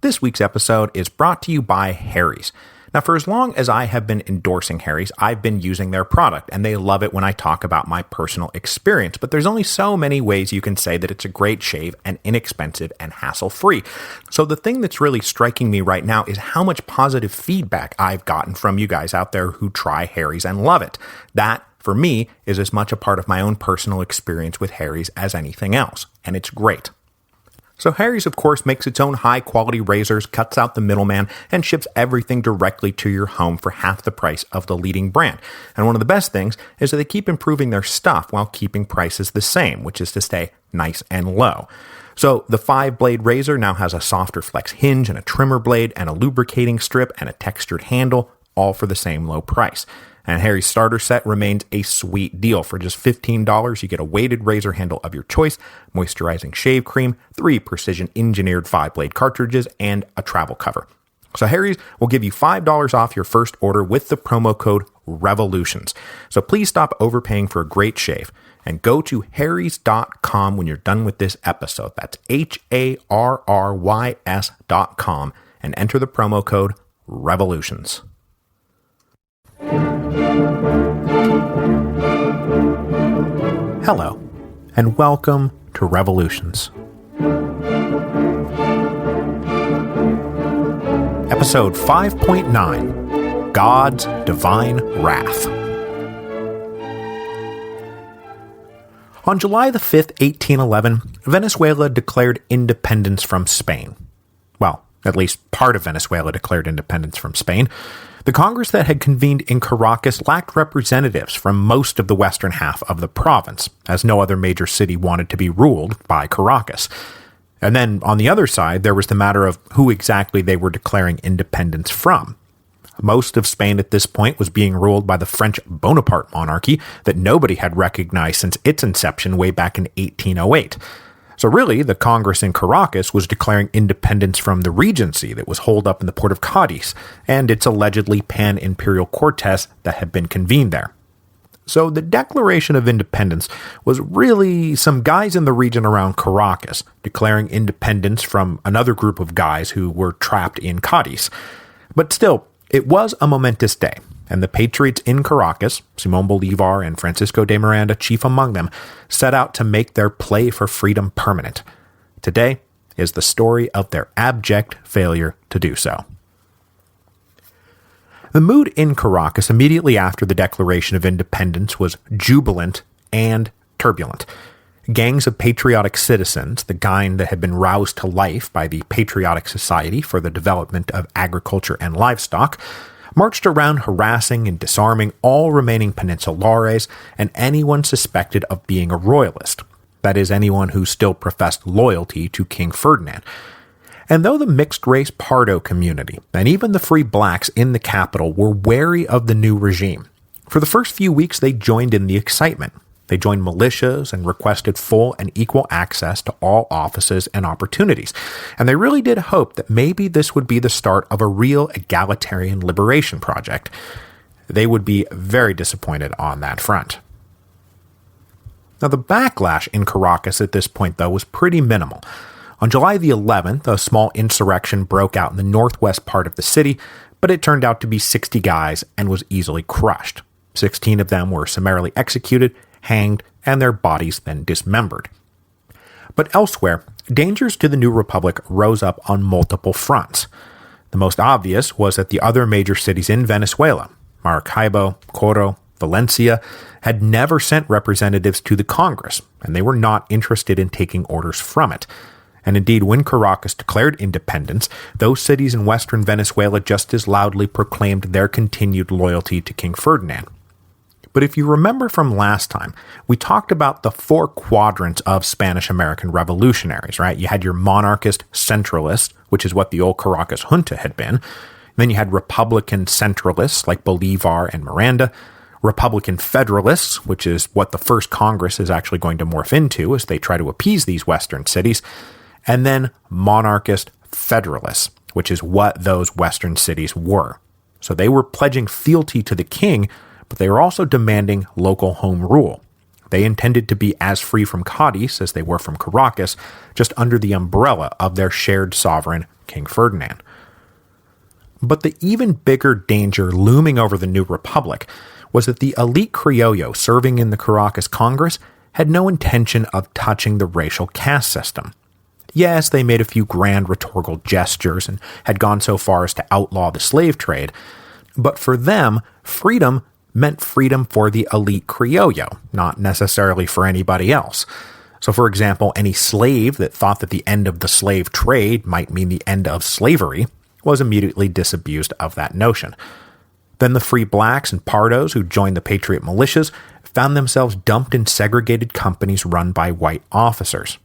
This week's episode is brought to you by Harry's. Now, for as long as I have been endorsing Harry's, I've been using their product, and they love it when I talk about my personal experience. But there's only so many ways you can say that it's a great shave and inexpensive and hassle-free. So the thing that's really striking me right now is how much positive feedback I've gotten from you guys out there who try Harry's and love it. That, for me, is as much a part of my own personal experience with Harry's as anything else, and it's great. So Harry's, of course, makes its own high-quality razors, cuts out the middleman, and ships everything directly to your home for half the price of the leading brand. And one of the best things is that they keep improving their stuff while keeping prices the same, which is to stay nice and low. So the 5-blade razor now has a softer flex hinge and a trimmer blade and a lubricating strip and a textured handle, all for the same low price. And Harry's starter set remains a sweet deal. For just $15, you get a weighted razor handle of your choice, moisturizing shave cream, 3 precision-engineered 5-blade cartridges, and a travel cover. So Harry's will give you $5 off your first order with the promo code REVOLUTIONS. So please stop overpaying for a great shave and go to harrys.com when you're done with this episode. That's HARRYS.com and enter the promo code REVOLUTIONS. Hello, and welcome to Revolutions. Episode 5.9, God's Divine Wrath. On July the 5th, 1811, Venezuela declared independence from Spain. Well, at least part of Venezuela declared independence from Spain. The Congress that had convened in Caracas lacked representatives from most of the western half of the province, as no other major city wanted to be ruled by Caracas. And then, on the other side, there was the matter of who exactly they were declaring independence from. Most of Spain at this point was being ruled by the French Bonaparte monarchy that nobody had recognized since its inception way back in 1808. So really, the Congress in Caracas was declaring independence from the Regency that was holed up in the port of Cadiz, and its allegedly pan-imperial Cortes that had been convened there. So the Declaration of Independence was really some guys in the region around Caracas declaring independence from another group of guys who were trapped in Cadiz. But still, it was a momentous day, and the patriots in Caracas, Simón Bolívar and Francisco de Miranda chief among them, set out to make their play for freedom permanent. Today is the story of their abject failure to do so. The mood in Caracas immediately after the Declaration of Independence was jubilant and turbulent. Gangs of patriotic citizens, the kind that had been roused to life by the Patriotic Society for the Development of Agriculture and Livestock, marched around harassing and disarming all remaining peninsulares and anyone suspected of being a royalist, that is, anyone who still professed loyalty to King Ferdinand. And though the mixed-race Pardo community and even the free blacks in the capital were wary of the new regime, for the first few weeks they joined in the excitement. They joined militias and requested full and equal access to all offices and opportunities. And they really did hope that maybe this would be the start of a real egalitarian liberation project. They would be very disappointed on that front. Now, the backlash in Caracas at this point, though, was pretty minimal. On July the 11th, a small insurrection broke out in the northwest part of the city, but it turned out to be 60 guys and was easily crushed. 16 of them were summarily executed, hanged, and their bodies then dismembered. But elsewhere, dangers to the new republic rose up on multiple fronts. The most obvious was that the other major cities in Venezuela, Maracaibo, Coro, Valencia, had never sent representatives to the Congress, and they were not interested in taking orders from it. And indeed, when Caracas declared independence, those cities in western Venezuela just as loudly proclaimed their continued loyalty to King Ferdinand. But if you remember from last time, we talked about the 4 quadrants of Spanish-American revolutionaries, right? You had your monarchist centralists, which is what the old Caracas junta had been. Then you had Republican centralists like Bolivar and Miranda, Republican federalists, which is what the first Congress is actually going to morph into as they try to appease these western cities, and then monarchist federalists, which is what those western cities were. So they were pledging fealty to the king, but they were also demanding local home rule. They intended to be as free from Cadiz as they were from Caracas, just under the umbrella of their shared sovereign, King Ferdinand. But the even bigger danger looming over the new republic was that the elite criollo serving in the Caracas Congress had no intention of touching the racial caste system. Yes, they made a few grand rhetorical gestures and had gone so far as to outlaw the slave trade, but for them, freedom meant freedom for the elite criollo, not necessarily for anybody else. So for example, any slave that thought that the end of the slave trade might mean the end of slavery was immediately disabused of that notion. Then the free blacks and pardos who joined the patriot militias found themselves dumped in segregated companies run by white officers.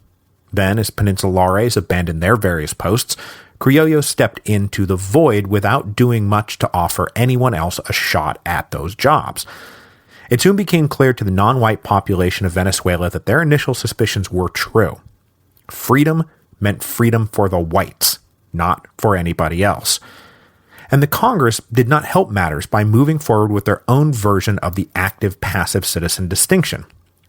Then, as Peninsulares abandoned their various posts, criollos stepped into the void without doing much to offer anyone else a shot at those jobs. It soon became clear to the non-white population of Venezuela that their initial suspicions were true. Freedom meant freedom for the whites, not for anybody else. And the Congress did not help matters by moving forward with their own version of the active-passive citizen distinction.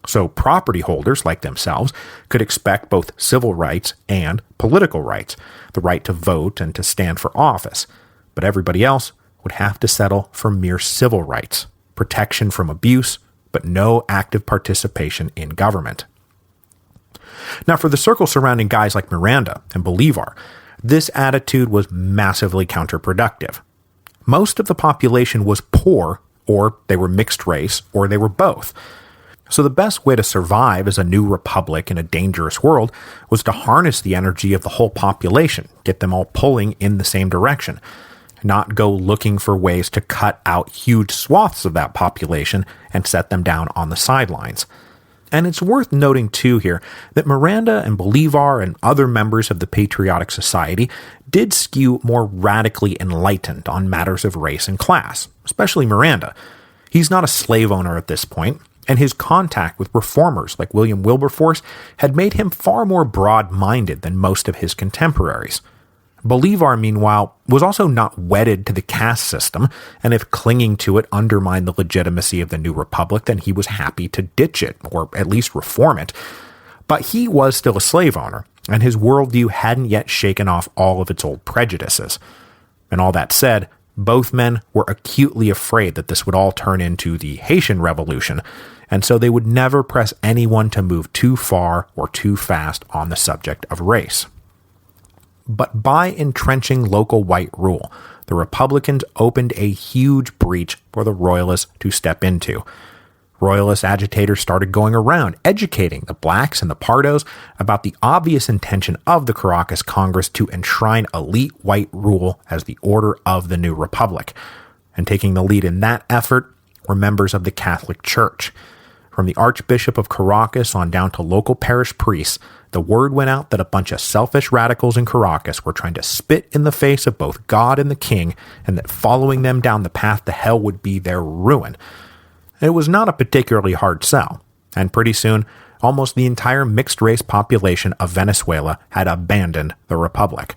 So property holders, like themselves, could expect both civil rights and political rights, the right to vote and to stand for office. But everybody else would have to settle for mere civil rights, protection from abuse, but no active participation in government. Now, for the circle surrounding guys like Miranda and Bolivar, this attitude was massively counterproductive. Most of the population was poor, or they were mixed race, or they were both. So the best way to survive as a new republic in a dangerous world was to harness the energy of the whole population, get them all pulling in the same direction, not go looking for ways to cut out huge swaths of that population and set them down on the sidelines. And it's worth noting too here that Miranda and Bolivar and other members of the Patriotic Society did skew more radically enlightened on matters of race and class, especially Miranda. He's not a slave owner at this point, and his contact with reformers like William Wilberforce had made him far more broad-minded than most of his contemporaries. Bolivar, meanwhile, was also not wedded to the caste system, and if clinging to it undermined the legitimacy of the new republic, then he was happy to ditch it, or at least reform it. But he was still a slave owner, and his worldview hadn't yet shaken off all of its old prejudices. And all that said, both men were acutely afraid that this would all turn into the Haitian Revolution, and so they would never press anyone to move too far or too fast on the subject of race. But by entrenching local white rule, the Republicans opened a huge breach for the Royalists to step into. Royalist agitators started going around educating the blacks and the pardos about the obvious intention of the Caracas Congress to enshrine elite white rule as the order of the new republic. And taking the lead in that effort were members of the Catholic Church. From the Archbishop of Caracas on down to local parish priests, the word went out that a bunch of selfish radicals in Caracas were trying to spit in the face of both God and the king, and that following them down the path to hell would be their ruin. It was not a particularly hard sell, and pretty soon, almost the entire mixed-race population of Venezuela had abandoned the republic.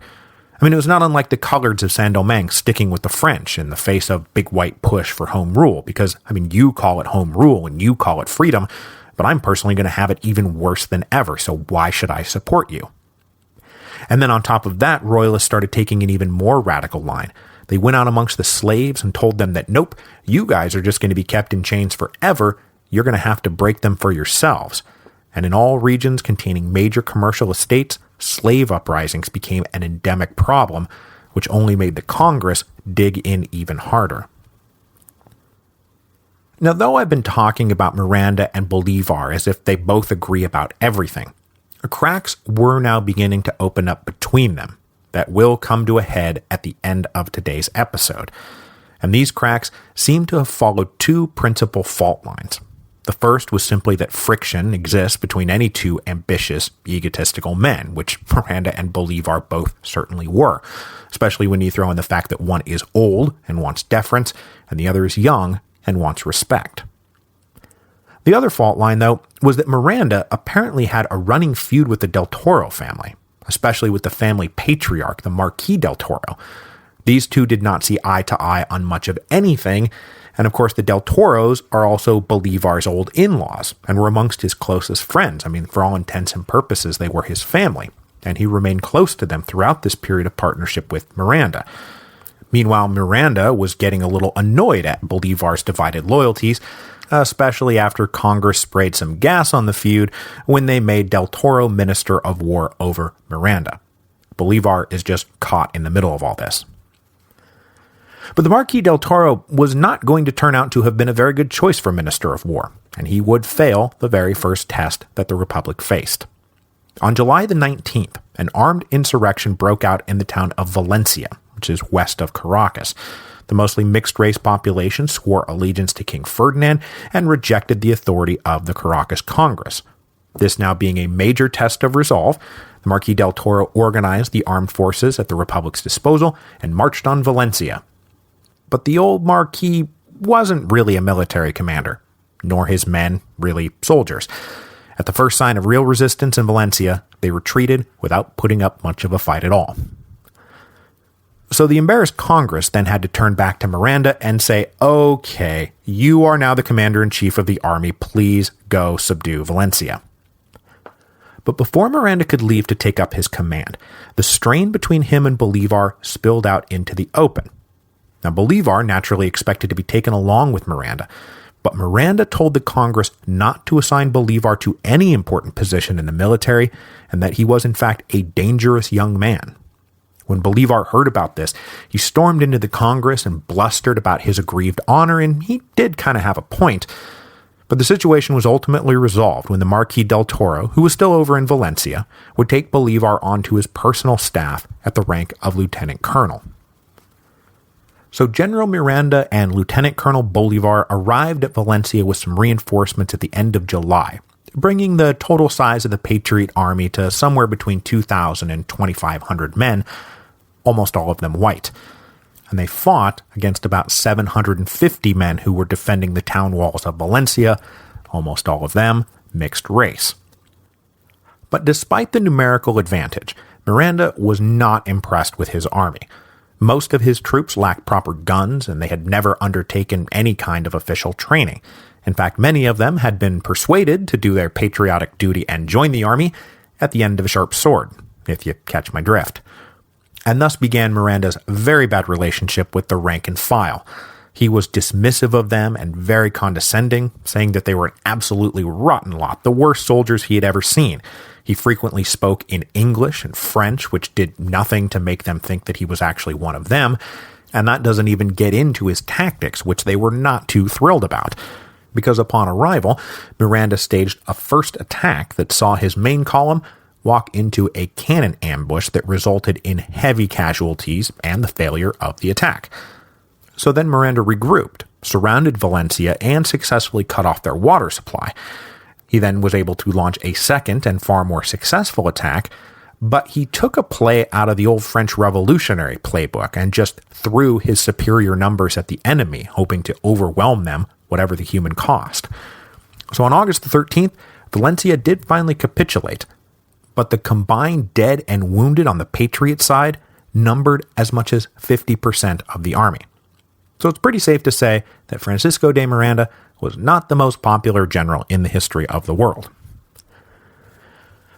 I mean, it was not unlike the coloreds of Saint-Domingue sticking with the French in the face of big white push for home rule, because, I mean, you call it home rule and you call it freedom, but I'm personally going to have it even worse than ever, so why should I support you? And then on top of that, Royalists started taking an even more radical line. They went out amongst the slaves and told them that, nope, you guys are just going to be kept in chains forever, you're going to have to break them for yourselves. And in all regions containing major commercial estates, slave uprisings became an endemic problem, which only made the Congress dig in even harder. Now, though I've been talking about Miranda and Bolivar as if they both agree about everything, cracks were now beginning to open up between them that will come to a head at the end of today's episode. And these cracks seem to have followed two principal fault lines. The first was simply that friction exists between any two ambitious, egotistical men, which Miranda and Bolivar both certainly were, especially when you throw in the fact that one is old and wants deference, and the other is young and wants respect. The other fault line, though, was that Miranda apparently had a running feud with the Del Toro family, especially with the family patriarch, the Marquis del Toro. These two did not see eye to eye on much of anything, and of course the Del Toros are also Bolivar's old in-laws, and were amongst his closest friends. I mean, for all intents and purposes, they were his family, and he remained close to them throughout this period of partnership with Miranda. Meanwhile, Miranda was getting a little annoyed at Bolivar's divided loyalties, especially after Congress sprayed some gas on the feud when they made Del Toro Minister of War over Miranda. Bolivar is just caught in the middle of all this. But the Marquis del Toro was not going to turn out to have been a very good choice for Minister of War, and he would fail the very first test that the Republic faced. On July the 19th, an armed insurrection broke out in the town of Valencia, which is west of Caracas. The mostly mixed-race population swore allegiance to King Ferdinand and rejected the authority of the Caracas Congress. This now being a major test of resolve, the Marquis del Toro organized the armed forces at the Republic's disposal and marched on Valencia. But the old Marquis wasn't really a military commander, nor his men really soldiers. At the first sign of real resistance in Valencia, they retreated without putting up much of a fight at all. So the embarrassed Congress then had to turn back to Miranda and say, okay, you are now the commander-in-chief of the army, please go subdue Valencia. But before Miranda could leave to take up his command, the strain between him and Bolivar spilled out into the open. Now, Bolivar naturally expected to be taken along with Miranda, but Miranda told the Congress not to assign Bolivar to any important position in the military, and that he was in fact a dangerous young man. When Bolivar heard about this, he stormed into the Congress and blustered about his aggrieved honor, and he did kind of have a point. But the situation was ultimately resolved when the Marquis del Toro, who was still over in Valencia, would take Bolivar onto his personal staff at the rank of lieutenant colonel. So General Miranda and Lieutenant Colonel Bolivar arrived at Valencia with some reinforcements at the end of July, bringing the total size of the Patriot army to somewhere between 2,000 and 2,500 men, almost all of them white. And they fought against about 750 men who were defending the town walls of Valencia, almost all of them mixed race. But despite the numerical advantage, Miranda was not impressed with his army. Most of his troops lacked proper guns, and they had never undertaken any kind of official training. In fact, many of them had been persuaded to do their patriotic duty and join the army at the end of a sharp sword, if you catch my drift. And thus began Miranda's very bad relationship with the rank and file. He was dismissive of them and very condescending, saying that they were an absolutely rotten lot, the worst soldiers he had ever seen. He frequently spoke in English and French, which did nothing to make them think that he was actually one of them, and that doesn't even get into his tactics, which they were not too thrilled about. Because upon arrival, Miranda staged a first attack that saw his main column walk into a cannon ambush that resulted in heavy casualties and the failure of the attack. So then Miranda regrouped, surrounded Valencia, and successfully cut off their water supply. He then was able to launch a second and far more successful attack, but he took a play out of the old French Revolutionary playbook and just threw his superior numbers at the enemy, hoping to overwhelm them, whatever the human cost. So on August the 13th, Valencia did finally capitulate, but the combined dead and wounded on the Patriot side numbered as much as 50% of the army. So it's pretty safe to say that Francisco de Miranda was not the most popular general in the history of the world.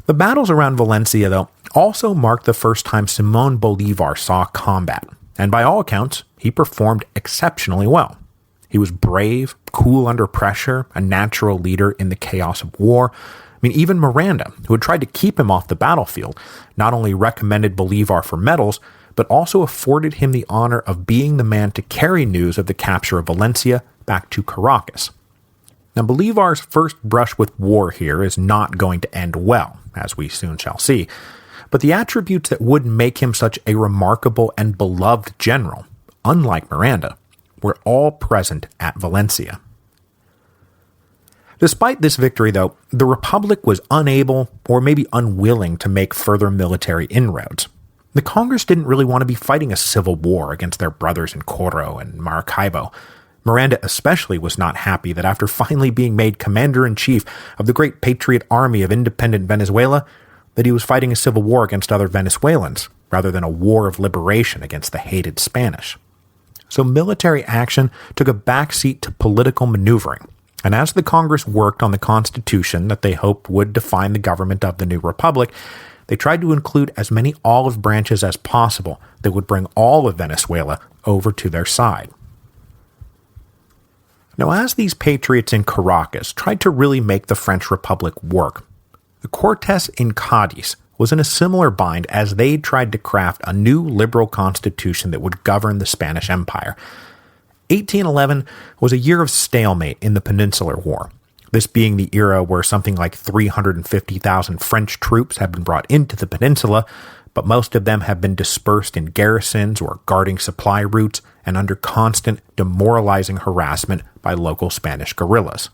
The battles around Valencia, though, also marked the first time Simón Bolívar saw combat, and by all accounts, he performed exceptionally well. He was brave, cool under pressure, a natural leader in the chaos of war. I mean, even Miranda, who had tried to keep him off the battlefield, not only recommended Bolívar for medals, but also afforded him the honor of being the man to carry news of the capture of Valencia back to Caracas. Now, Bolívar's first brush with war here is not going to end well, as we soon shall see, but the attributes that would make him such a remarkable and beloved general, unlike Miranda, were all present at Valencia. Despite this victory, though, the Republic was unable, or maybe unwilling, to make further military inroads. The Congress didn't really want to be fighting a civil war against their brothers in Coro and Maracaibo. Miranda especially was not happy that after finally being made commander-in-chief of the great patriot army of independent Venezuela, that he was fighting a civil war against other Venezuelans. rather than a war of liberation against the hated Spanish. So military action took a backseat to political maneuvering, and as the Congress worked on the Constitution that they hoped would define the government of the new republic, they tried to include as many olive branches as possible that would bring all of Venezuela over to their side. Now, as these patriots in Caracas tried to really make the French Republic work, the Cortes in Cadiz was in a similar bind as they tried to craft a new liberal constitution that would govern the Spanish Empire. 1811 was a year of stalemate in the Peninsular War, this being the era where something like 350,000 French troops had been brought into the peninsula, but most of them have been dispersed in garrisons or guarding supply routes and under constant demoralizing harassment by local Spanish guerrillas.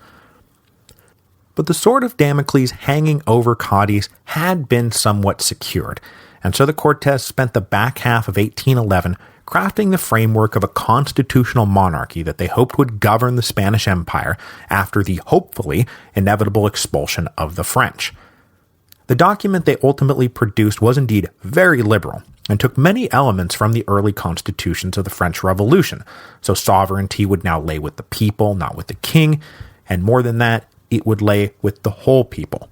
But the sword of Damocles hanging over Cadiz had been somewhat secured, and so the Cortes spent the back half of 1811 crafting the framework of a constitutional monarchy that they hoped would govern the Spanish Empire after the hopefully inevitable expulsion of the French. The document they ultimately produced was indeed very liberal, and took many elements from the early constitutions of the French Revolution, so sovereignty would now lay with the people, not with the king, and more than that, it would lay with the whole people.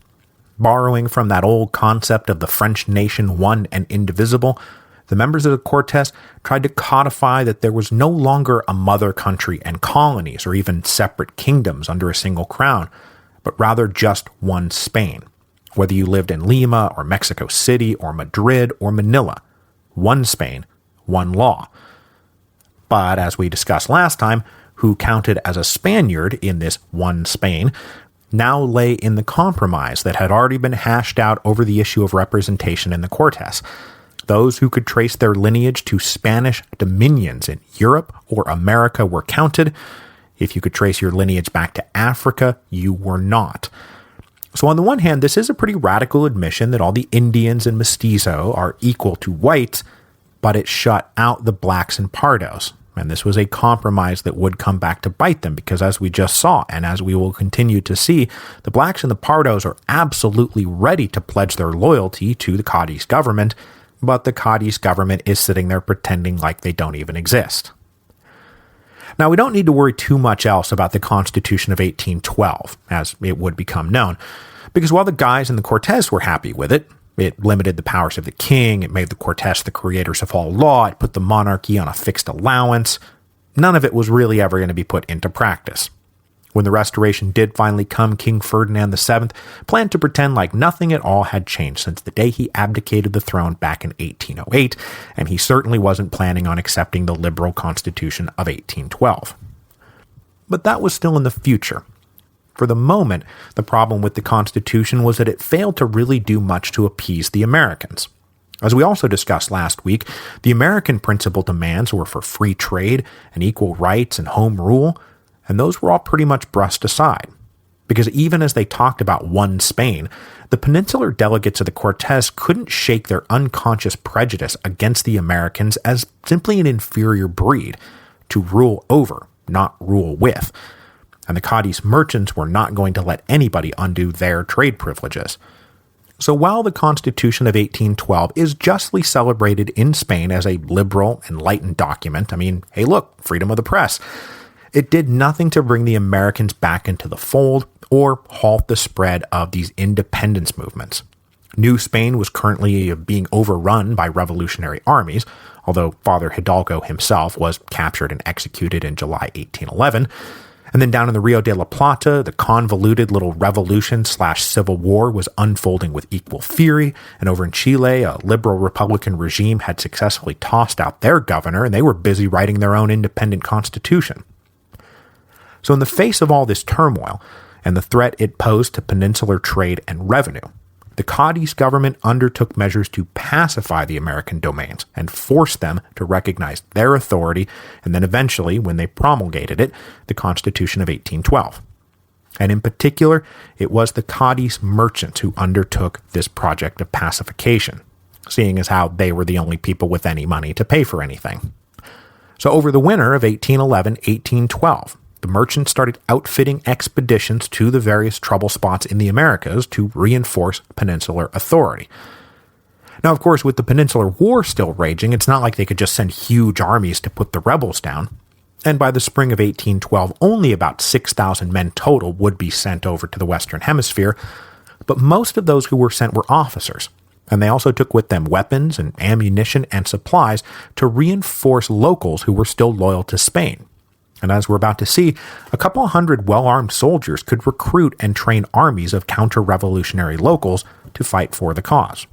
Borrowing from that old concept of the French nation one and indivisible, the members of the Cortes tried to codify that there was no longer a mother country and colonies or even separate kingdoms under a single crown, but rather just one Spain. Whether you lived in Lima or Mexico City or Madrid or Manila, one Spain, one law. But as we discussed last time, who counted as a Spaniard in this one Spain now lay in the compromise that had already been hashed out over the issue of representation in the Cortes. Those who could trace their lineage to Spanish dominions in Europe or America were counted. If you could trace your lineage back to Africa, you were not. So on the one hand, this is a pretty radical admission that all the Indians and mestizo are equal to whites, but it shut out the blacks and pardos. And this was a compromise that would come back to bite them because, as we just saw, and as we will continue to see, the blacks and the pardos are absolutely ready to pledge their loyalty to the Cadiz government, but the Cadiz government is sitting there pretending like they don't even exist. Now, we don't need to worry too much else about the Constitution of 1812, as it would become known, because while the guys in the Cortes were happy with it, it limited the powers of the king, it made the Cortes the creators of all law, it put the monarchy on a fixed allowance. None of it was really ever going to be put into practice. When the Restoration did finally come, King Ferdinand VII planned to pretend like nothing at all had changed since the day he abdicated the throne back in 1808, and he certainly wasn't planning on accepting the liberal constitution of 1812. But that was still in the future. For the moment, the problem with the Constitution was that it failed to really do much to appease the Americans. As we also discussed last week, the American principal demands were for free trade and equal rights and home rule, and those were all pretty much brushed aside. Because even as they talked about one Spain, the peninsular delegates of the Cortes couldn't shake their unconscious prejudice against the Americans as simply an inferior breed to rule over, not rule with. And the Cadiz merchants were not going to let anybody undo their trade privileges. So while the Constitution of 1812 is justly celebrated in Spain as a liberal, enlightened document, I mean, hey look, freedom of the press, it did nothing to bring the Americans back into the fold or halt the spread of these independence movements. New Spain was currently being overrun by revolutionary armies, although Father Hidalgo himself was captured and executed in July 1811. And then down in the Rio de la Plata, the convoluted little revolution/civil war was unfolding with equal fury, and over in Chile, a liberal Republican regime had successfully tossed out their governor, and they were busy writing their own independent constitution. So in the face of all this turmoil, and the threat it posed to peninsular trade and revenue, the Cadiz government undertook measures to pacify the American domains and force them to recognize their authority, and then eventually, when they promulgated it, the Constitution of 1812. And in particular, it was the Cadiz merchants who undertook this project of pacification, seeing as how they were the only people with any money to pay for anything. So over the winter of 1811-1812, the merchants started outfitting expeditions to the various trouble spots in the Americas to reinforce peninsular authority. Now, of course, with the Peninsular War still raging, it's not like they could just send huge armies to put the rebels down. And by the spring of 1812, only about 6,000 men total would be sent over to the Western Hemisphere, but most of those who were sent were officers, and they also took with them weapons and ammunition and supplies to reinforce locals who were still loyal to Spain. And as we're about to see, a couple hundred well-armed soldiers could recruit and train armies of counter-revolutionary locals to fight for the cause.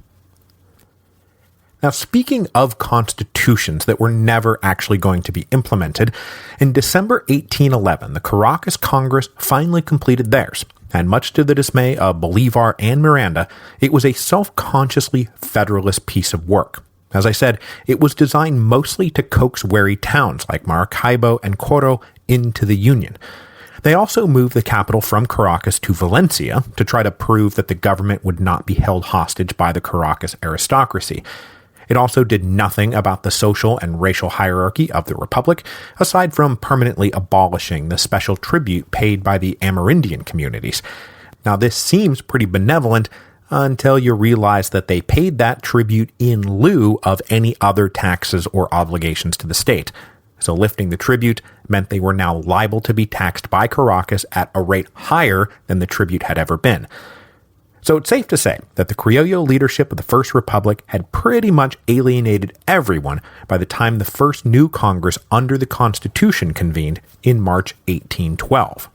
Now, speaking of constitutions that were never actually going to be implemented, in December 1811, the Caracas Congress finally completed theirs, and much to the dismay of Bolivar and Miranda, it was a self-consciously federalist piece of work. As I said, it was designed mostly to coax wary towns like Maracaibo and Coro into the Union. They also moved the capital from Caracas to Valencia to try to prove that the government would not be held hostage by the Caracas aristocracy. It also did nothing about the social and racial hierarchy of the Republic, aside from permanently abolishing the special tribute paid by the Amerindian communities. Now, this seems pretty benevolent until you realize that they paid that tribute in lieu of any other taxes or obligations to the state. So lifting the tribute meant they were now liable to be taxed by Caracas at a rate higher than the tribute had ever been. So it's safe to say that the Criollo leadership of the First Republic had pretty much alienated everyone by the time the first new Congress under the Constitution convened in March 1812.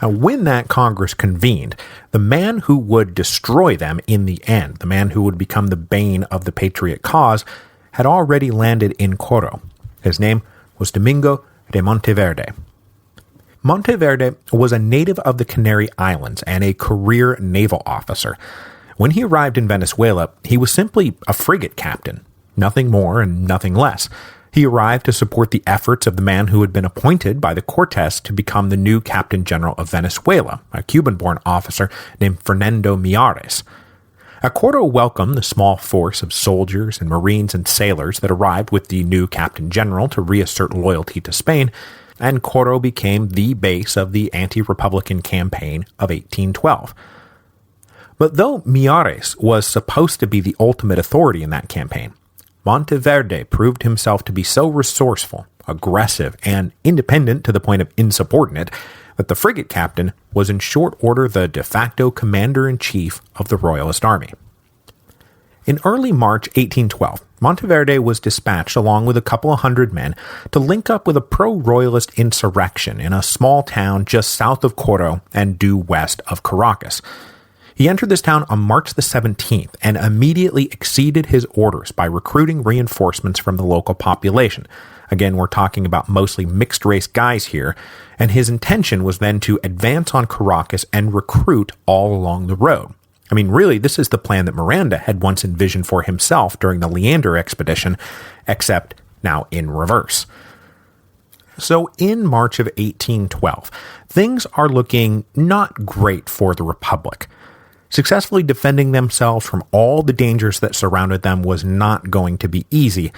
Now, when that Congress convened, the man who would destroy them in the end, the man who would become the bane of the patriot cause, had already landed in Coro. His name was Domingo de Monteverde. Monteverde was a native of the Canary Islands and a career naval officer. When he arrived in Venezuela, he was simply a frigate captain, nothing more and nothing less. He arrived to support the efforts of the man who had been appointed by the Cortes to become the new Captain General of Venezuela, a Cuban-born officer named Fernando Miyares. Coro welcomed the small force of soldiers and marines and sailors that arrived with the new Captain General to reassert loyalty to Spain, and Coro became the base of the anti-republican campaign of 1812. But though Miyares was supposed to be the ultimate authority in that campaign, Monteverde proved himself to be so resourceful, aggressive, and independent to the point of insubordinate that the frigate captain was in short order the de facto commander-in-chief of the Royalist army. In early March 1812, Monteverde was dispatched along with a couple of hundred men to link up with a pro-royalist insurrection in a small town just south of Coro and due west of Caracas. He entered this town on March the 17th and immediately exceeded his orders by recruiting reinforcements from the local population. Again, we're talking about mostly mixed-race guys here, and his intention was then to advance on Caracas and recruit all along the road. I mean, really, this is the plan that Miranda had once envisioned for himself during the Leander expedition, except now in reverse. So in March of 1812, things are looking not great for the Republic. Successfully defending themselves from all the dangers that surrounded them was not going to be easy,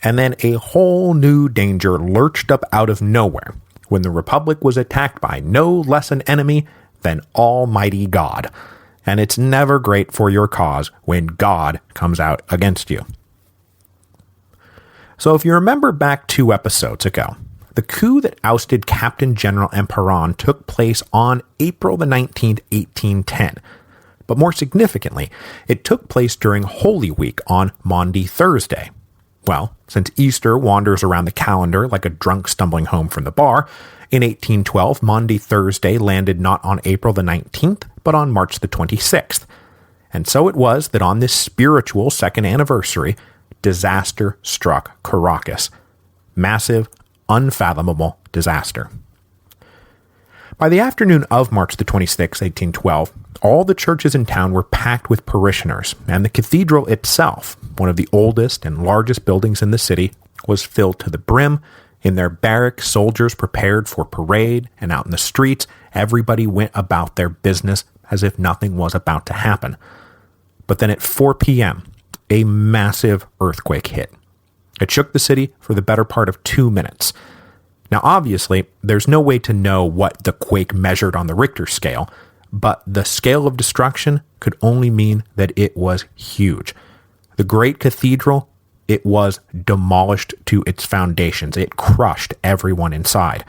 and then a whole new danger lurched up out of nowhere when the Republic was attacked by no less an enemy than Almighty God. And it's never great for your cause when God comes out against you. So if you remember back 2 episodes ago, the coup that ousted Captain General Emperon took place on April the 19th, 1810. But more significantly, it took place during Holy Week on Maundy Thursday. Well, since Easter wanders around the calendar like a drunk stumbling home from the bar, in 1812, Maundy Thursday landed not on April the 19th, but on March the 26th. And so it was that on this spiritual second anniversary, disaster struck Caracas. Massive, unfathomable disaster. By the afternoon of March the 26th, 1812, all the churches in town were packed with parishioners, and the cathedral itself, one of the oldest and largest buildings in the city, was filled to the brim. In their barracks, soldiers prepared for parade, and out in the streets, everybody went about their business as if nothing was about to happen. But then at 4 p.m., a massive earthquake hit. It shook the city for the better part of 2 minutes. Now, obviously, there's no way to know what the quake measured on the Richter scale, but the scale of destruction could only mean that it was huge. The great cathedral, it was demolished to its foundations. It crushed everyone inside.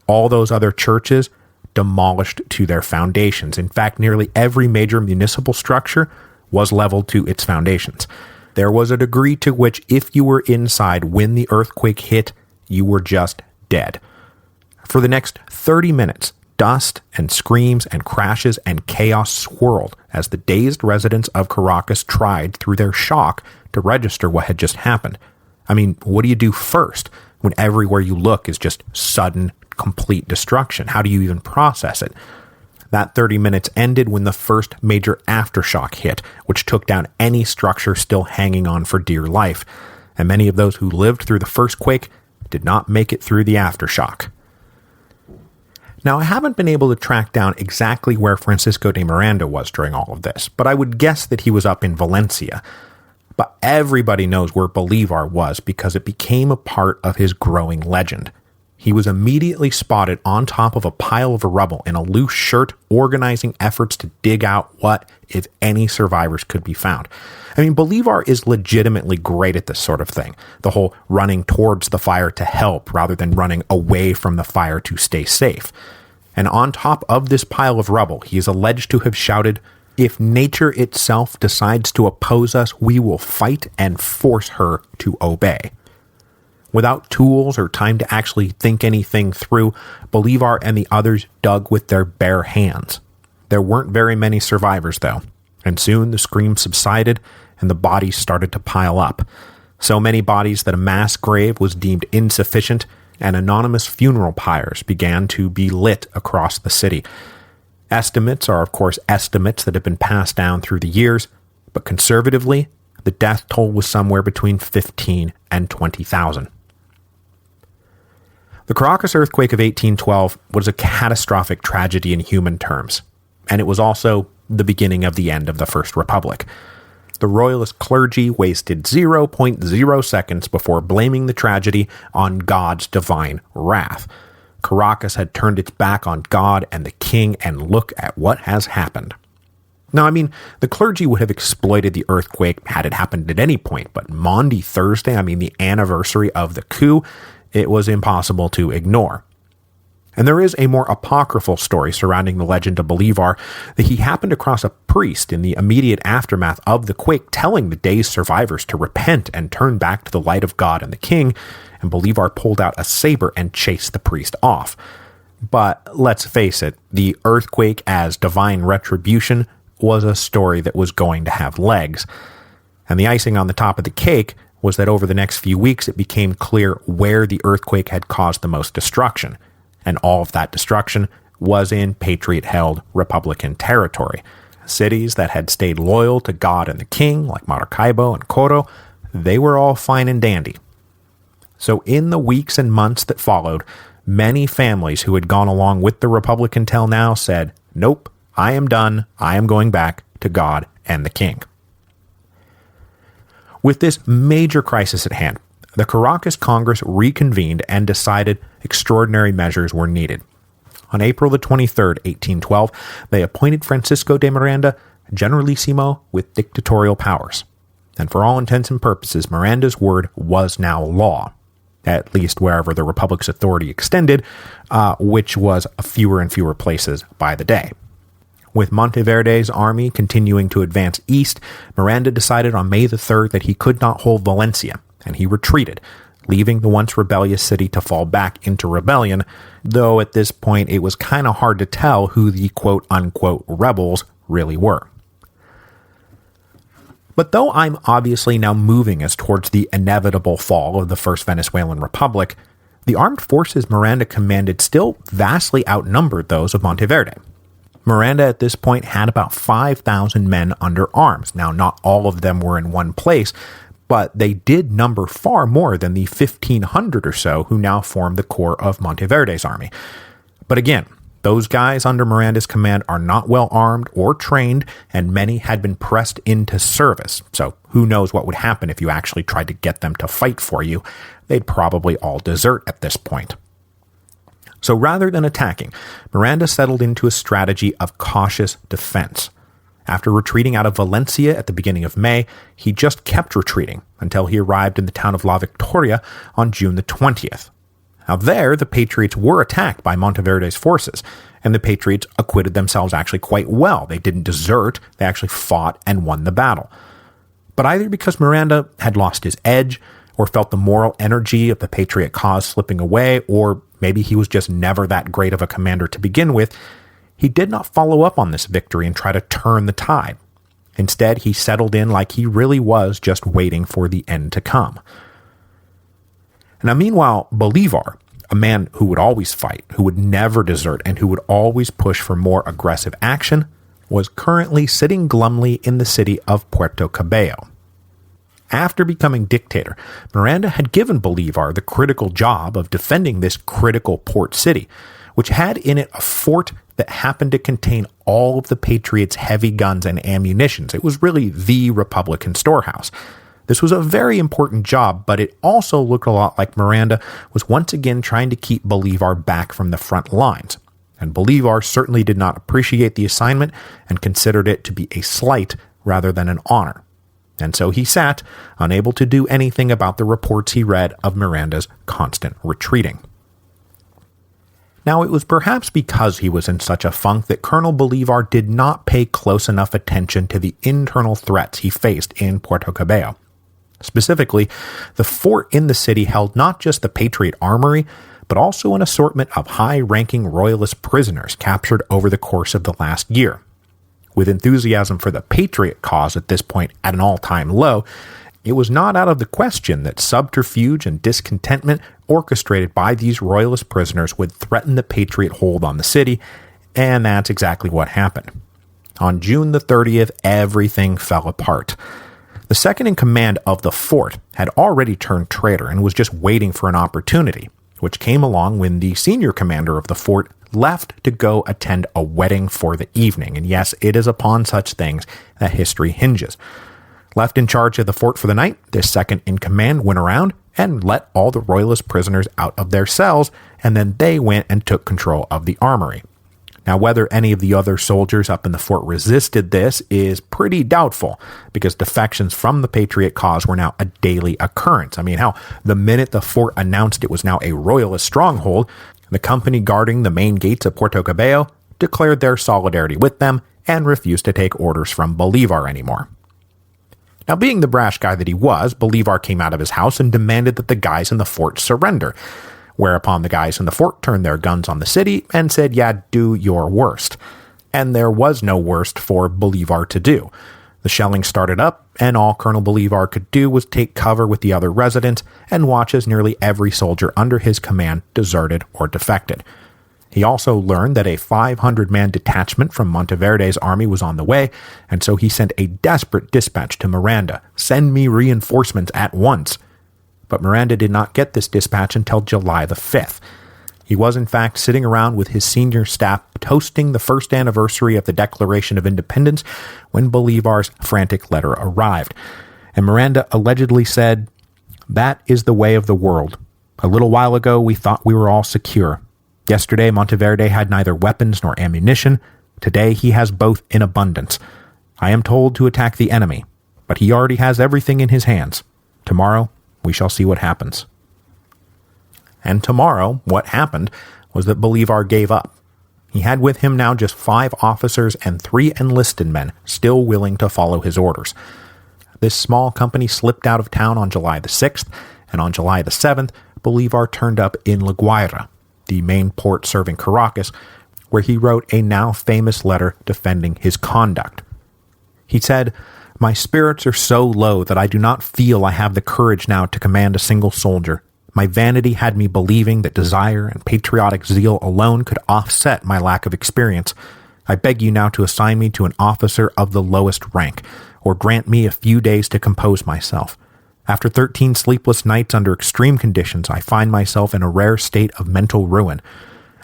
All those other churches, demolished to their foundations. In fact, nearly every major municipal structure was leveled to its foundations. There was a degree to which if you were inside when the earthquake hit, you were just dead. For the next 30 minutes, dust and screams and crashes and chaos swirled as the dazed residents of Caracas tried, through their shock, to register what had just happened. I mean, what do you do first when everywhere you look is just sudden, complete destruction? How do you even process it? That 30 minutes ended when the first major aftershock hit, which took down any structure still hanging on for dear life, and many of those who lived through the first quake did not make it through the aftershock. Now, I haven't been able to track down exactly where Francisco de Miranda was during all of this, but I would guess that he was up in Valencia. But everybody knows where Bolivar was because it became a part of his growing legend. He was immediately spotted on top of a pile of rubble in a loose shirt, organizing efforts to dig out what, if any, survivors could be found. I mean, Bolivar is legitimately great at this sort of thing. The whole running towards the fire to help rather than running away from the fire to stay safe. And on top of this pile of rubble, he is alleged to have shouted, "If nature itself decides to oppose us, we will fight and force her to obey." Without tools or time to actually think anything through, Bolivar and the others dug with their bare hands. There weren't very many survivors, though, and soon the screams subsided and the bodies started to pile up. So many bodies that a mass grave was deemed insufficient, and anonymous funeral pyres began to be lit across the city. Estimates are, of course, estimates that have been passed down through the years, but conservatively, the death toll was somewhere between 15 and 20,000. The Caracas earthquake of 1812 was a catastrophic tragedy in human terms, and it was also the beginning of the end of the First Republic. The Royalist clergy wasted 0.0 seconds before blaming the tragedy on God's divine wrath. Caracas had turned its back on God and the king, and look at what has happened. Now, I mean, the clergy would have exploited the earthquake had it happened at any point, but Maundy Thursday, the anniversary of the coup, it was impossible to ignore. And there is a more apocryphal story surrounding the legend of Bolivar that he happened across a priest in the immediate aftermath of the quake telling the day's survivors to repent and turn back to the light of God and the king, and Bolivar pulled out a saber and chased the priest off. But let's face it, the earthquake as divine retribution was a story that was going to have legs. And the icing on the top of the cake was that over the next few weeks it became clear where the earthquake had caused the most destruction. And all of that destruction was in Patriot-held Republican territory. Cities that had stayed loyal to God and the king, like Maracaibo and Coro, they were all fine and dandy. So in the weeks and months that followed, many families who had gone along with the Republic until now said, "Nope, I am done. I am going back to God and the king." With this major crisis at hand, the Caracas Congress reconvened and decided extraordinary measures were needed. On April the 23rd, 1812, they appointed Francisco de Miranda generalissimo with dictatorial powers. And for all intents and purposes, Miranda's word was now law, at least wherever the Republic's authority extended, which was fewer and fewer places by the day. With Monteverde's army continuing to advance east, Miranda decided on May the 3rd that he could not hold Valencia, and he retreated, leaving the once rebellious city to fall back into rebellion, though at this point it was kind of hard to tell who the quote-unquote rebels really were. But though I'm obviously now moving us towards the inevitable fall of the First Venezuelan Republic, the armed forces Miranda commanded still vastly outnumbered those of Monteverde. Miranda at this point had about 5,000 men under arms. Now, not all of them were in one place, but they did number far more than the 1,500 or so who now formed the core of Monteverde's army. But again, those guys under Miranda's command are not well armed or trained, and many had been pressed into service, so who knows what would happen if you actually tried to get them to fight for you. They'd probably all desert at this point. So rather than attacking, Miranda settled into a strategy of cautious defense. After retreating out of Valencia at the beginning of May, he just kept retreating until he arrived in the town of La Victoria on June the 20th. Now there, the Patriots were attacked by Monteverde's forces, and the Patriots acquitted themselves actually quite well. They didn't desert, they actually fought and won the battle. But either because Miranda had lost his edge, or felt the moral energy of the Patriot cause slipping away, or maybe he was just never that great of a commander to begin with, he did not follow up on this victory and try to turn the tide. Instead, he settled in like he really was just waiting for the end to come. Now, meanwhile, Bolivar, a man who would always fight, who would never desert, and who would always push for more aggressive action, was currently sitting glumly in the city of Puerto Cabello. After becoming dictator, Miranda had given Bolivar the critical job of defending this critical port city, which had in it a fort that happened to contain all of the Patriots' heavy guns and ammunitions. It was really the Republican storehouse. This was a very important job, but it also looked a lot like Miranda was once again trying to keep Bolivar back from the front lines. And Bolivar certainly did not appreciate the assignment and considered it to be a slight rather than an honor. And so he sat, unable to do anything about the reports he read of Miranda's constant retreating. Now, it was perhaps because he was in such a funk that Colonel Bolivar did not pay close enough attention to the internal threats he faced in Puerto Cabello. Specifically, the fort in the city held not just the Patriot armory, but also an assortment of high-ranking Royalist prisoners captured over the course of the last year. With enthusiasm for the Patriot cause at this point at an all-time low, it was not out of the question that subterfuge and discontentment orchestrated by these Royalist prisoners would threaten the Patriot hold on the city, and that's exactly what happened. On June the 30th, everything fell apart. The second in command of the fort had already turned traitor and was just waiting for an opportunity, which came along when the senior commander of the fort left to go attend a wedding for the evening. And yes, it is upon such things that history hinges. Left in charge of the fort for the night, this second in command went around and let all the Royalist prisoners out of their cells, and then they went and took control of the armory. Now, whether any of the other soldiers up in the fort resisted this is pretty doubtful, because defections from the Patriot cause were now a daily occurrence. I mean, the minute the fort announced it was now a Royalist stronghold, the company guarding the main gates of Puerto Cabello declared their solidarity with them and refused to take orders from Bolivar anymore. Now, being the brash guy that he was, Bolivar came out of his house and demanded that the guys in the fort surrender, whereupon the guys in the fort turned their guns on the city and said, yeah, do your worst. And there was no worst for Bolivar to do. The shelling started up, and all Colonel Bolivar could do was take cover with the other residents and watch as nearly every soldier under his command deserted or defected. He also learned that a 500-man detachment from Monteverde's army was on the way, and so he sent a desperate dispatch to Miranda, "Send me reinforcements at once." But Miranda did not get this dispatch until July the 5th. He was in fact sitting around with his senior staff toasting the first anniversary of the Declaration of Independence when Bolivar's frantic letter arrived. And Miranda allegedly said, "That is the way of the world. A little while ago we thought we were all secure. Yesterday Monteverde had neither weapons nor ammunition. Today he has both in abundance. I am told to attack the enemy, but he already has everything in his hands. Tomorrow we shall see what happens." And tomorrow, what happened was that Bolivar gave up. He had with him now just 5 officers and 3 enlisted men still willing to follow his orders. This small company slipped out of town on July the 6th, and on July the 7th, Bolivar turned up in La Guaira, the main port serving Caracas, where he wrote a now famous letter defending his conduct. He said, "My spirits are so low that I do not feel I have the courage now to command a single soldier. My vanity had me believing that desire and patriotic zeal alone could offset my lack of experience. I beg you now to assign me to an officer of the lowest rank, or grant me a few days to compose myself. After 13 sleepless nights under extreme conditions, I find myself in a rare state of mental ruin.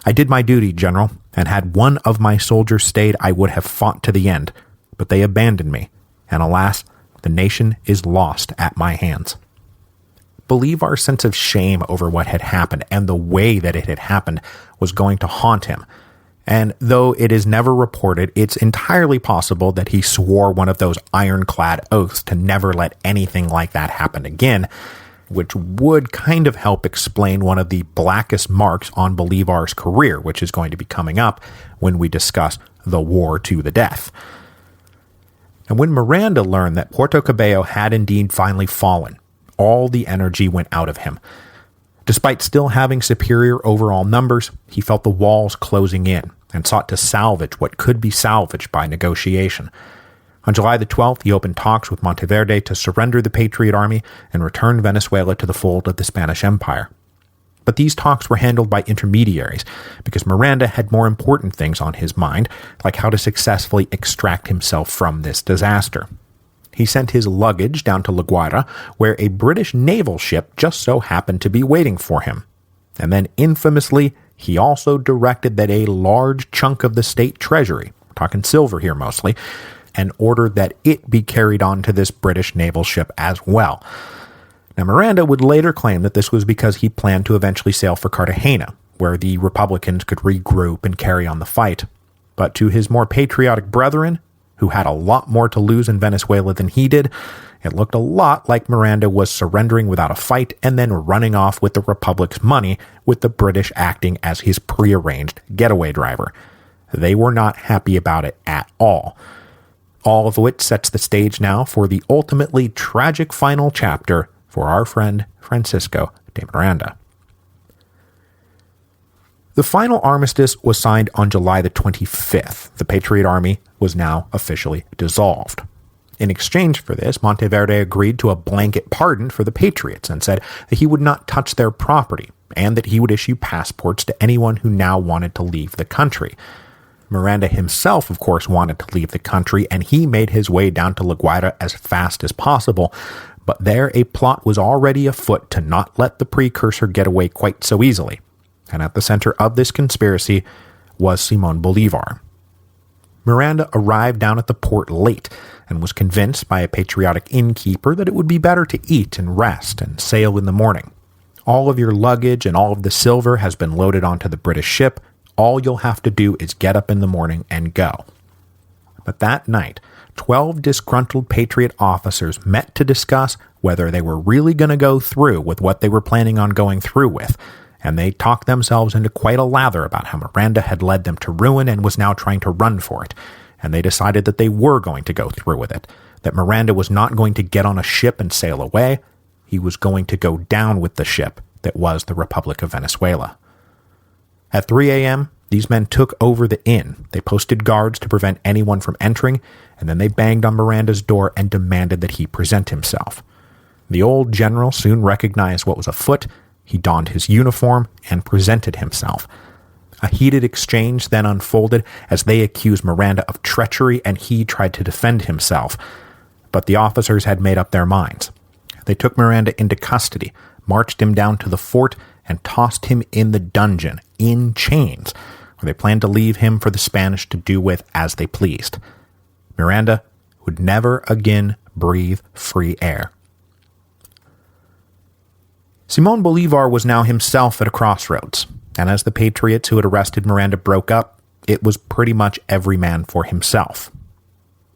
I did my duty, General, and had one of my soldiers stayed, I would have fought to the end. But they abandoned me, and alas, the nation is lost at my hands." Bolivar's sense of shame over what had happened and the way that it had happened was going to haunt him. And though it is never reported, it's entirely possible that he swore one of those ironclad oaths to never let anything like that happen again, which would kind of help explain one of the blackest marks on Bolivar's career, which is going to be coming up when we discuss the war to the death. And when Miranda learned that Puerto Cabello had indeed finally fallen, all the energy went out of him. Despite still having superior overall numbers, he felt the walls closing in and sought to salvage what could be salvaged by negotiation. On July the 12th, he opened talks with Monteverde to surrender the Patriot Army and return Venezuela to the fold of the Spanish Empire. But these talks were handled by intermediaries because Miranda had more important things on his mind, like how to successfully extract himself from this disaster. He sent his luggage down to La Guaira, where a British naval ship just so happened to be waiting for him. And then infamously, he also directed that a large chunk of the state treasury, we're talking silver here mostly, and ordered that it be carried on to this British naval ship as well. Now, Miranda would later claim that this was because he planned to eventually sail for Cartagena, where the Republicans could regroup and carry on the fight. But to his more patriotic brethren, who had a lot more to lose in Venezuela than he did, it looked a lot like Miranda was surrendering without a fight and then running off with the Republic's money, with the British acting as his prearranged getaway driver. They were not happy about it at all. All of which sets the stage now for the ultimately tragic final chapter for our friend Francisco de Miranda. The final armistice was signed on July the 25th. The Patriot Army was now officially dissolved. In exchange for this, Monteverde agreed to a blanket pardon for the Patriots and said that he would not touch their property and that he would issue passports to anyone who now wanted to leave the country. Miranda himself, of course, wanted to leave the country, and he made his way down to La Guaira as fast as possible, but there a plot was already afoot to not let the precursor get away quite so easily. And at the center of this conspiracy was Simón Bolívar. Miranda arrived down at the port late and was convinced by a patriotic innkeeper that it would be better to eat and rest and sail in the morning. All of your luggage and all of the silver has been loaded onto the British ship. All you'll have to do is get up in the morning and go. But that night, 12 disgruntled Patriot officers met to discuss whether they were really going to go through with what they were planning on going through with, and they talked themselves into quite a lather about how Miranda had led them to ruin and was now trying to run for it, and they decided that they were going to go through with it, that Miranda was not going to get on a ship and sail away, he was going to go down with the ship that was the Republic of Venezuela. At 3 a.m., these men took over the inn. They posted guards to prevent anyone from entering, and then they banged on Miranda's door and demanded that he present himself. The old general soon recognized what was afoot. He donned his uniform and presented himself. A heated exchange then unfolded as they accused Miranda of treachery and he tried to defend himself. But the officers had made up their minds. They took Miranda into custody, marched him down to the fort, and tossed him in the dungeon, in chains, where they planned to leave him for the Spanish to do with as they pleased. Miranda would never again breathe free air. Simón Bolívar was now himself at a crossroads, and as the patriots who had arrested Miranda broke up, it was pretty much every man for himself.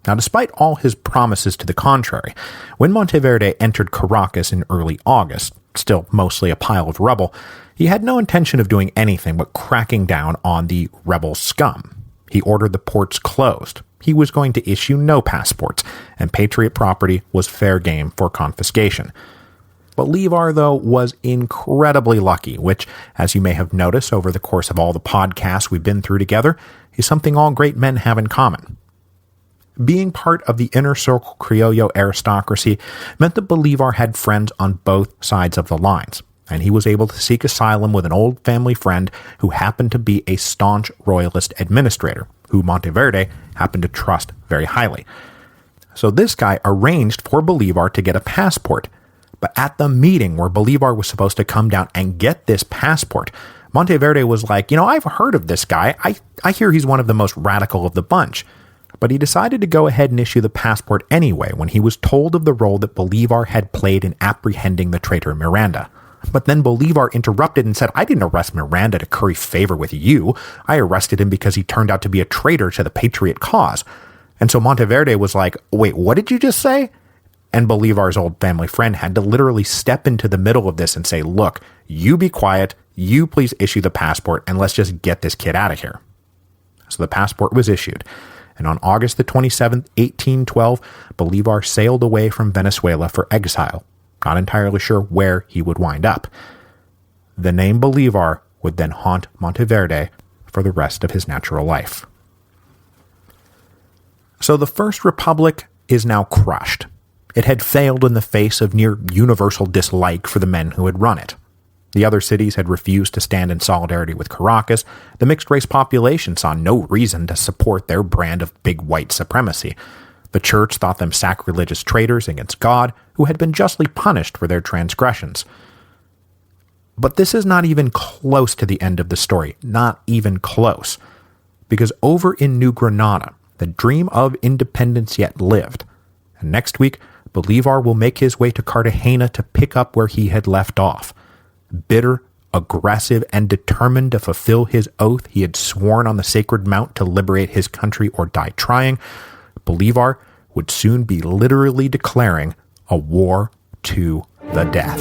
Now, despite all his promises to the contrary, when Monteverde entered Caracas in early August, still mostly a pile of rubble, he had no intention of doing anything but cracking down on the rebel scum. He ordered the ports closed. He was going to issue no passports, and Patriot property was fair game for confiscation. Bolívar, though, was incredibly lucky, which, as you may have noticed over the course of all the podcasts we've been through together, is something all great men have in common. Being part of the inner circle Criollo aristocracy meant that Bolívar had friends on both sides of the lines, and he was able to seek asylum with an old family friend who happened to be a staunch Royalist administrator, who Monteverde happened to trust very highly. So this guy arranged for Bolívar to get a passport, but at the meeting where Bolívar was supposed to come down and get this passport, Monteverde was like, I've heard of this guy. I hear he's one of the most radical of the bunch. But he decided to go ahead and issue the passport anyway when he was told of the role that Bolivar had played in apprehending the traitor Miranda. But then Bolivar interrupted and said, "I didn't arrest Miranda to curry favor with you. I arrested him because he turned out to be a traitor to the patriot cause." And so Monteverde was like, "Wait, what did you just say?" And Bolivar's old family friend had to literally step into the middle of this and say, "Look, you be quiet, you please issue the passport, and let's just get this kid out of here." So the passport was issued. And on August the 27th, 1812, Bolivar sailed away from Venezuela for exile, not entirely sure where he would wind up. The name Bolivar would then haunt Monteverde for the rest of his natural life. So the First Republic is now crushed. It had failed in the face of near universal dislike for the men who had run it. The other cities had refused to stand in solidarity with Caracas. The mixed-race population saw no reason to support their brand of big white supremacy. The church thought them sacrilegious traitors against God, who had been justly punished for their transgressions. But this is not even close to the end of the story. Not even close. Because over in New Granada, the dream of independence yet lived. And next week, Bolivar will make his way to Cartagena to pick up where he had left off. Bitter, aggressive, and determined to fulfill his oath he had sworn on the Sacred Mount to liberate his country or die trying, Bolivar would soon be literally declaring a war to the death.